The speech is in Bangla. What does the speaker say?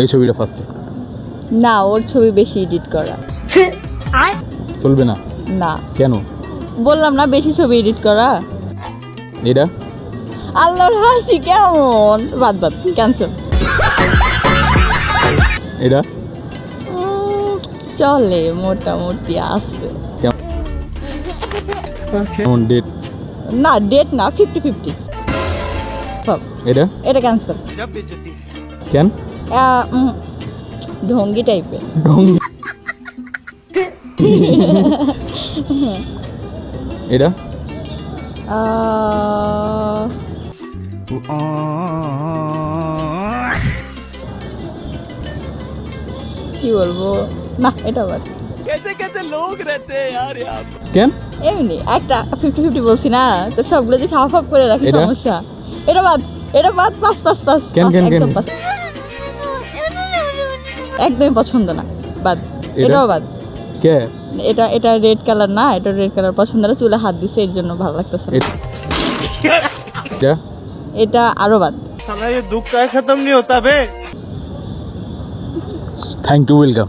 এই ছবিটা ফার্স্টে না, ওর ছবি বেশি এডিট করা। চলবে না না, কেন? বললাম না বেশি ছবি এডিট করা। এটা আল্লাহর হাসি কেমন, বাদ বাদ, ক্যান্সেল। এটা চলে, মোটামুটি আছে। কেমন ডেট? না, ডেট না, 50-50। এটা এটা ক্যান্সেল। কেন? ঢঙ্গি টাইপের। এটা কি বলবো, না এটা বাদ। কেন? এমনি একটা 50-50 বলছি না, তো সবগুলো যে হাফ হাফ করে রাখি, এটা? সমস্যা। এটা বাদ, এটা বাদ, পাস পাস পাস। কেন, কেন, কেন? একদম পাস, একদমই পছন্দ না, বাদ। এটা? এটাও বাদ। কে? এটা এটা রেড কালার না, এটা রেড কালার পছন্দ না, চুলে হাত দিছে এর জন্য ভালো লাগতেছে না। এটা এটা আরো বাদ। साला ये दुख का खत्म नहीं होता बे। Thank you, welcome.